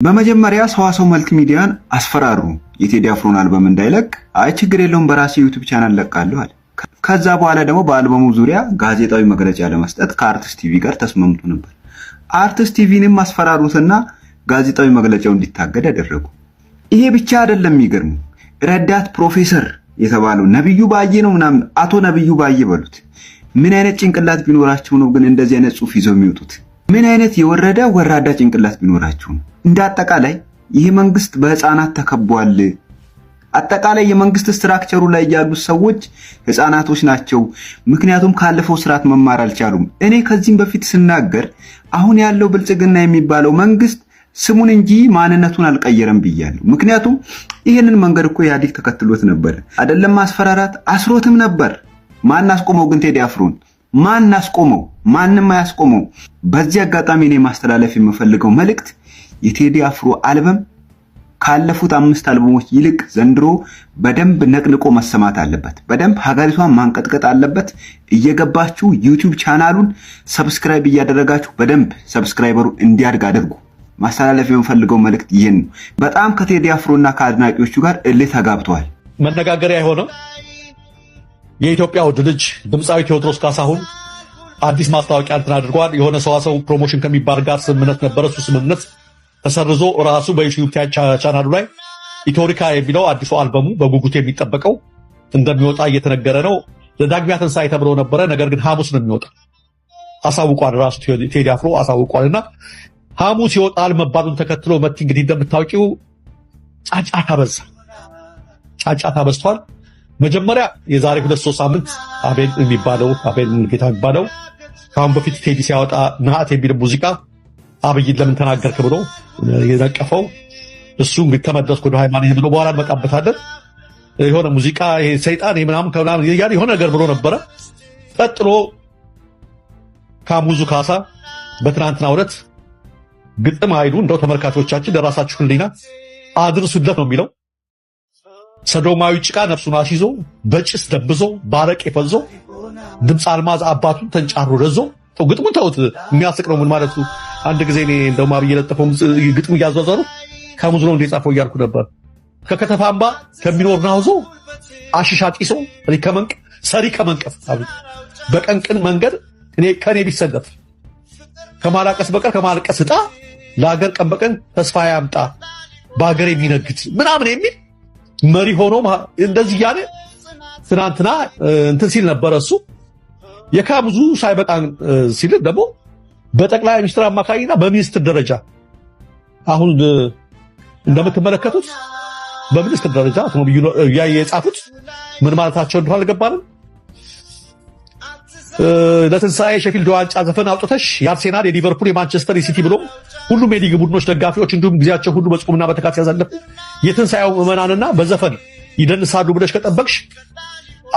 በመጀመሪያ ሰዋሰው መልቲ ሚዲያን አስፈራሩ የቴዲ አፍሮን አልበም እንዳይለቅ አይ ችግር የለውም በራሴ ዩቲዩብ ቻናል ለቃለሁ አለ። ከዛ በኋላ ደግሞ በአልበሙ ዙሪያ ጋዜጣዊ መግለጫ ለመስጠት ከአርቲስት ቲቪ ጋር ተስማምቶ ነበር። አርቲስት ቲቪንም አስፈራሩትና ጋዜጣዊ መግለጫው እንዲታገድ አደረጉ። ይሄ ብቻ አይደለም የሚገርሙ ረዳት ፕሮፌሰር የተባለው ነብዩ ባዬ ነው ምናምን አቶ ነብዩ ባዬ በሉት ምን አይነት ጭንቅላት ቢኖራቸው ነው ግን እንደዚህ አይነት ጽሑፍ ይዘው የሚወጡት? ምን አይነት የወረደ ወራዳ ጭንቅላት ቢኖራቸው ነው? እንደ አጠቃላይ ይሄ መንግስት በህፃናት ተከቧል። አጠቃላይ የመንግስት ስትራክቸሩ ላይ ያሉት ሰዎች ህፃናቶች ናቸው። ምክንያቱም ካለፈው ስርዓት መማር አልቻሉም። እኔ ከዚህም በፊት ስናገር አሁን ያለው ብልጽግና የሚባለው መንግስት ስሙን እንጂ ማንነቱን አልቀየረም ብያለሁ። ምክንያቱም ይሄንን መንገድ እኮ ኢህአዴግ ተከትሎት ነበር። አይደለም ማስፈራራት አስሮትም ነበር። ማን አስቆመው ግን ቴዲ አፍሮን? ማን አስቆመው? ማንንም አያስቆመው። በዚህ አጋጣሚ እኔ ማስተላለፍ የምፈልገው መልእክት የቴዲ አፍሮ አልበም ካለፉት 5 አልበሞች ይልቅ ዘንድሮ በደንብ ነቅንቆ መሰማት አለበት። በደንብ ሀገሪቷን ማንቀጥቀጥ አለበት። እየገባችሁ ዩቲዩብ ቻናሉን ሰብስክራይብ እያደረጋችሁ በደንብ ሰብስክራይበሩ እንዲያድግ አድርጉ። ማስተላለፍ የምፈልገው መልእክት ይሄን ነው። በጣም ከቴዲ አፍሮና ከአድናቂዎቹ ጋር እልህ ተጋብተዋል። መነጋገሪያ የሆነው የኢትዮጵያ ውድ ልጅ ድምፃዊ ቴዎድሮስ ካሳሁን አዲስ ማስታወቂያ እንትን አድርጓል። የሆነ ሰዋሰው ፕሮሞሽን ከሚባል ጋር ስምምነት ነበረ። እሱ ስምምነት ተሰርዞ ራሱ በዩቲዩብ ቻናሉ ላይ ኢትዮሪካ የሚለው አዲሱ አልበሙ በጉጉት የሚጠበቀው እንደሚወጣ እየተነገረ ነው። ለዳግሚያ ትንሣኤ ተብሎ ነበረ፣ ነገር ግን ሐሙስ ነው የሚወጣ አሳውቋል። ራሱ ቴዲ አፍሮ አሳውቋልና ሐሙስ ይወጣል መባሉን ተከትሎ መቲ እንግዲህ እንደምታውቂው ጫጫታ በዝቷል። መጀመሪያ የዛሬ 2-3 ሳምንት አቤል ጌታ የሚባለው ካሁን በፊት ቴዲ ሲያወጣ ነሐት የሚል ሙዚቃ አብይን ለምን ተናገርክ ብሎ የነቀፈው እሱ እንግዲህ ተመለስኩ ወደ ሃይማኖት ብሎ በኋላ እንመጣበታለን። የሆነ ሙዚቃ ይሄ ሰይጣን ምናምን ከምናምን ይያል የሆነ ነገር ብሎ ነበረ። ቀጥሎ ካሙዙ ካሳ በትናንትናው ዕለት ግጥም ኃይሉ እንደው ተመልካቾቻችን ለራሳችሁ ህሊና አድርሱለት ነው የሚለው። ሰዶማዊ ጭቃ ነፍሱን አስይዞ በጭስ ደብዞ ባረቄ ፈዞ ድምፅ አልማዝ አባቱን ተንጫሮ ረዞ ግጥሙን ተውት። የሚያስቅ ነው ምን ማለቱ። አንድ ጊዜ እኔ እንደው ማብዬ ለጠፈው ግጥሙ እያዟዟሩ ካሙዙ ነው እንደጻፈው እያልኩ ነበር። ከከተፋምባ ከሚኖር ናውዞ አሽሻ ጢሶ ሰሪ ከመንቀፍ በቀንቅን መንገድ ከኔ ቢሰለፍ ከማላቀስ በቀር ከማልቀስ ዕጣ ለሀገር ቀን በቀን ተስፋ ያምጣ በሀገር የሚነግድ ምናምን የሚል መሪ ሆኖ እንደዚህ ያለ ትናንትና እንትን ሲል ነበር። እሱ የካሙዙ ሳይበቃ ሲል ደግሞ በጠቅላይ ሚኒስትር አማካኝና በሚኒስትር ደረጃ አሁን እንደምትመለከቱት በሚኒስትር ደረጃ ነው የጻፉት። ምን ማለታቸው እንደሆነ አልገባንም። ለትንሣኤ ሼፊልድ ዋንጫ ዘፈን አውጥተሽ የአርሴናል፣ የሊቨርፑል፣ የማንቸስተር ሲቲ ብሎ ሁሉም የሊግ ቡድኖች ደጋፊዎች እንዲሁም ጊዜያቸው ሁሉ በጾምና በተካት ያሳለፉ የትንሣኤው ምዕመናንና በዘፈን ይደንሳሉ ብለሽ ከጠበቅሽ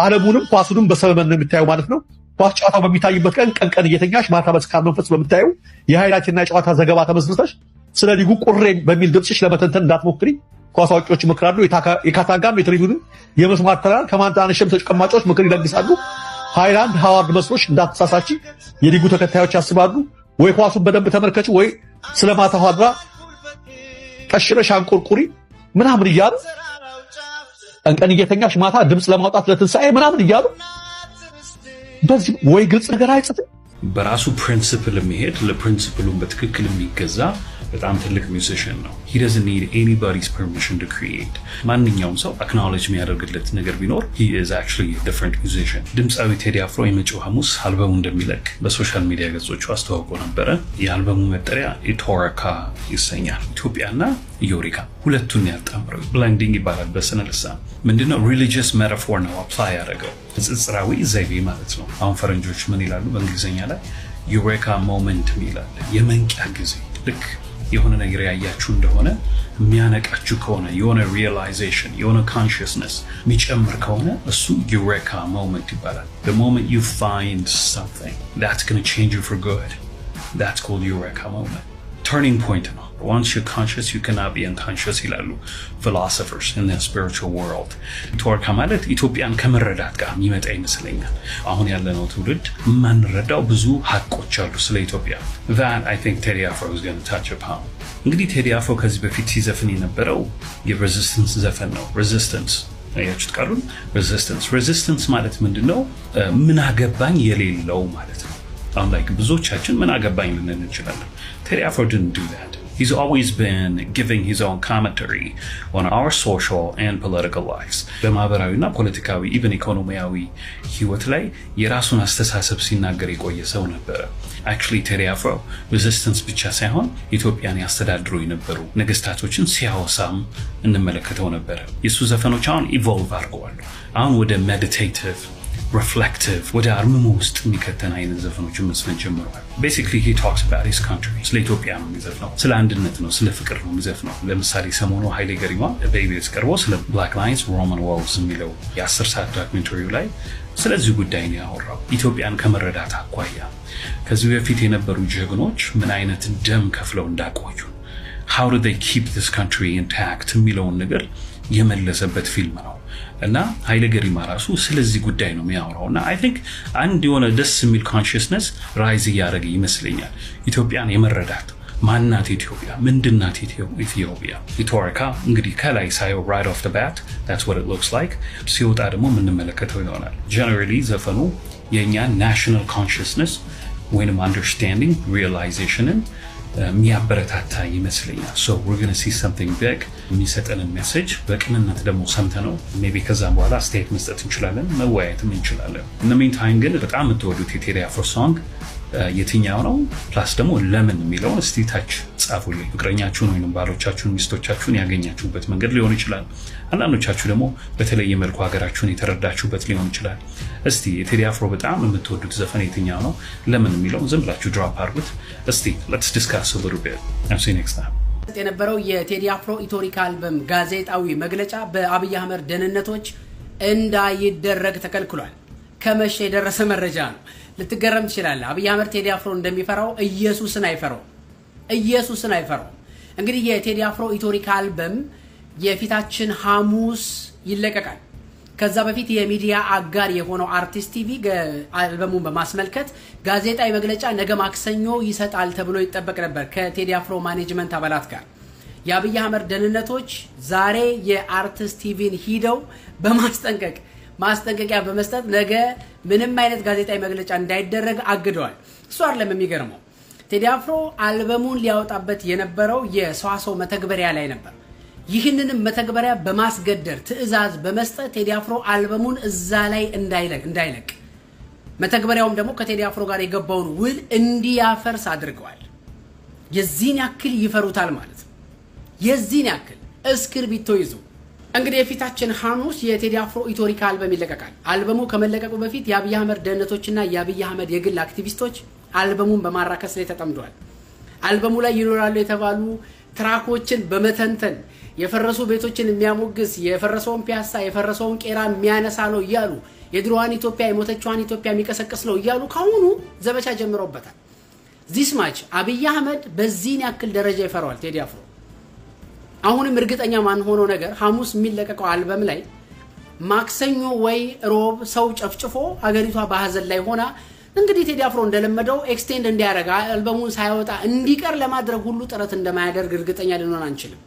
ዓለሙንም ኳሱንም በሰመመን ነው የምታየው ማለት ነው። ኳስ ጨዋታው በሚታይበት ቀን እየተኛሽ ማታ በስካር መንፈስ በምታየው የሃይላይትና የጨዋታ ዘገባ ተመስርተሽ ስለ ሊጉ ቁሬ በሚል ድምፅሽ ለመተንተን እንዳትሞክሪ ኳስ አዋቂዎች ይመክራሉ። የካታንጋም የትሪቡንን የመስማት ተራር ከማንታነሽም ተቀማጮች ምክር ይለግሳሉ። ሃይላንድ ሃዋርድ መስሎሽ እንዳትሳሳቺ የሊጉ ተከታዮች ያስባሉ። ወይ ኳሱን በደንብ ተመልከች ወይ ስለማታ ኋድራ ቀሽረሽ አንቆርቁሪ ምናምን እያሉ ቀን እየተኛሽ ማታ ድምፅ ለማውጣት ለትንሣኤ ምናምን እያሉ በዚህ ወይ ግልጽ ነገር አይጽፍም። በራሱ ፕሪንሲፕል የሚሄድ ለፕሪንሲፕሉን በትክክል የሚገዛ በጣም ትልቅ ሚውዚሽን ነው። he doesn't need anybody's permission to create። ማንኛውም ሰው አክኖሌጅ የሚያደርግለት ነገር ቢኖር he is actually a different musician። ድምፃዊ ቴዲ አፍሮ የመጪው ሐሙስ አልበሙ እንደሚለቅ በሶሻል ሚዲያ ገጾቹ አስተዋውቆ ነበረ። የአልበሙ መጠሪያ ኢትዮሪካ ይሰኛል። ኢትዮጵያና ዮሪካ ሁለቱን ያጣምረው ብላንዲንግ ይባላል በስነ ልሳን። ምንድነው ሪሊጂየስ ሜታፎር ነው አፕላይ ያደረገው ንጽጽራዊ ዘይቤ ማለት ነው። አሁን ፈረንጆች ምን ይላሉ በእንግሊዝኛ ላይ ዩሬካ ሞመንት ይላል። የመንቂያ ጊዜ ልክ የሆነ ነገር ያያችሁ እንደሆነ የሚያነቃችሁ ከሆነ የሆነ ሪያላይዜሽን የሆነ ኮንሽስነስ የሚጨምር ከሆነ እሱ ዩሬካ ሞመንት ይባላል። the moment you find something that's going to change you for good, that's called eureka moment. turning point ነው። once you're conscious you cannot be unconscious ይላሉ philosophers in the spiritual world። ኢትዮሪካ ማለት ኢትዮጵያን ከመረዳት ጋር የሚመጣ ይመስለኛል። አሁን ያለነው ትውልድ ማንረዳው ብዙ ሀቆች አሉ ስለ ኢትዮጵያ። that I think Teddy Afro is going to touch upon። እንግዲህ ቴዲ አፍሮ ከዚህ በፊት ሲዘፍን የነበረው የሬዚስተንስ ዘፈን ነው። ሬዚስተንስ አያችሁት ቃሉን ሬዚስተንስ ማለት ምንድነው? ምን አገባኝ የሌለው ማለት ነው። አሁን ላይ ብዙዎቻችን ምን አገባኝ ልንል እንችላለን። ቴዲ አፍሮ didn't do that. He's always been giving his own commentary on our social and political lives. በማህበራዊና ፖለቲካዊ ኢቨን ኢኮኖሚያዊ ህይወት ላይ የራሱን አስተሳሰብ ሲናገር የቆየ ሰው ነበረ። Actually ቴዲ አፍሮ ሬዚስተንስ ብቻ ሳይሆን ኢትዮጵያን ያስተዳድሩ የነበሩ ነገስታቶችን ሲያወሳም እንመለከተው ነበረ። የሱ ዘፈኖች አሁን ኢቮልቭ አድርገዋል። አሁን ወደ ሜዲቴቲቭ reflective ወደ አርምሞ ውስጥ የሚከተን አይነት ዘፈኖችን መስፈን ጀምረዋል። basically he talks about his country ስለ ኢትዮጵያ ነው የሚዘፍነው፣ ስለ አንድነት ነው፣ ስለ ፍቅር ነው የሚዘፍነው። ለምሳሌ ሰሞኑ ኃይሌ ገሪማ በኢቢኤስ ቀርቦ ስለ Black Lives Roman Walls የሚለው የ10 ሰዓት ዶክመንተሪው ላይ ስለዚህ ጉዳይ ነው ያወራው። ኢትዮጵያን ከመረዳት አኳያ ከዚህ በፊት የነበሩ ጀግኖች ምን አይነት ደም ከፍለው እንዳቆዩ how do they keep this country intact የሚለውን ነገር የመለሰበት ፊልም ነው። እና ኃይሌ ገሪማ ራሱ ስለዚህ ጉዳይ ነው የሚያወራውና አይ ቲንክ አንድ የሆነ ደስ የሚል ኮንሺየስነስ ራይዝ ያደረገ ይመስለኛል። ኢትዮጵያን የመረዳት ማንናት ኢትዮጵያ ምንድናት ኢትዮጵያ ኢትዮጵያ እንግዲህ ከላይ ሳይው right off the bat that's what it looks like ሲወጣ ደግሞ የምንመለከተው ይሆናል። generally ዘፈኑ የኛ national consciousness ወይንም understanding realizationን የሚያበረታታ ይመስለኛል። so we're going to see something big የሚሰጠንን ሜሴጅ በቅንነት ደግሞ ሰምተነው ሜቢ ከዛም በኋላ አስተያየት መስጠት እንችላለን፣ መወያየትም እንችላለን። in the meantime ግን በጣም የምትወዱት የቴዲ አፍሮ ሶንግ የትኛው ነው? ፕላስ ደግሞ ለምን የሚለውን እስቲ ታች ጻፉልኝ። ፍቅረኛችሁን ወይንም ባሎቻችሁን ሚስቶቻችሁን ያገኛችሁበት መንገድ ሊሆን ይችላል። አንዳንዶቻችሁ ደግሞ በተለየ መልኩ ሀገራችሁን የተረዳችሁበት ሊሆን ይችላል። እስቲ የቴዲ አፍሮ በጣም የምትወዱት ዘፈን የትኛው ነው? ለምን የሚለውን ዝም ብላችሁ ድሮፕ አድርጉት። እስቲ let's discuss a little bit. I'll see you next time. የነበረው የቴዲ አፍሮ ኢቶሪካ አልበም ጋዜጣዊ መግለጫ በአብይ አህመድ ደህንነቶች እንዳይደረግ ተከልክሏል። ከመሸ የደረሰ መረጃ ነው። ልትገረም ትችላለህ። አብይ አህመድ ቴዲ አፍሮ እንደሚፈራው ኢየሱስን አይፈራው። እንግዲህ የቴዲ አፍሮ ኢቶሪካ አልበም የፊታችን ሐሙስ ይለቀቃል። ከዛ በፊት የሚዲያ አጋር የሆነው አርቲስት ቲቪ አልበሙን በማስመልከት ጋዜጣዊ መግለጫ ነገ ማክሰኞ ይሰጣል ተብሎ ይጠበቅ ነበር ከቴዲ አፍሮ ማኔጅመንት አባላት ጋር። የአብይ አህመድ ደህንነቶች ዛሬ የአርቲስት ቲቪን ሂደው ማስጠንቀቂያ በመስጠት ነገ ምንም አይነት ጋዜጣዊ መግለጫ እንዳይደረግ አግደዋል። እሱ አይደለም የሚገርመው፣ ቴዲ አፍሮ አልበሙን ሊያወጣበት የነበረው የሰዋሰው መተግበሪያ ላይ ነበር። ይህንንም መተግበሪያ በማስገደር ትዕዛዝ በመስጠት ቴዲ አፍሮ አልበሙን እዛ ላይ እንዳይለቅ መተግበሪያውም ደግሞ ከቴዲ አፍሮ ጋር የገባውን ውል እንዲያፈርስ አድርገዋል። የዚህን ያክል ይፈሩታል ማለት ነው። የዚህን ያክል እስክርቢቶ ይዞ እንግዲህ የፊታችን ሐሙስ የቴዲ አፍሮ ኢቶሪካ አልበም ይለቀቃል። አልበሙ ከመለቀቁ በፊት የአብይ አህመድ ደህንነቶችና የአብይ አህመድ የግል አክቲቪስቶች አልበሙን በማራከስ ላይ ተጠምደዋል። አልበሙ ላይ ይኖራሉ የተባሉ ትራኮችን በመተንተን የፈረሱ ቤቶችን የሚያሞግስ የፈረሰውን ፒያሳ የፈረሰውን ቄራ የሚያነሳ ነው እያሉ የድሮዋን ኢትዮጵያ የሞተችዋን ኢትዮጵያ የሚቀሰቅስ ነው እያሉ ካሁኑ ዘመቻ ጀምረውበታል። ዚስ ማች አብይ አህመድ በዚህን ያክል ደረጃ ይፈራዋል ቴዲ አፍሮ። አሁንም እርግጠኛ ማን ሆኖ ነገር ሐሙስ የሚለቀቀው አልበም ላይ ማክሰኞ ወይ ሮብ ሰው ጨፍጭፎ ሀገሪቷ በሐዘን ላይ ሆና እንግዲህ ቴዲ አፍሮ እንደለመደው ኤክስቴንድ እንዲያረጋ አልበሙን ሳይወጣ እንዲቀር ለማድረግ ሁሉ ጥረት እንደማያደርግ እርግጠኛ ልንሆን አንችልም።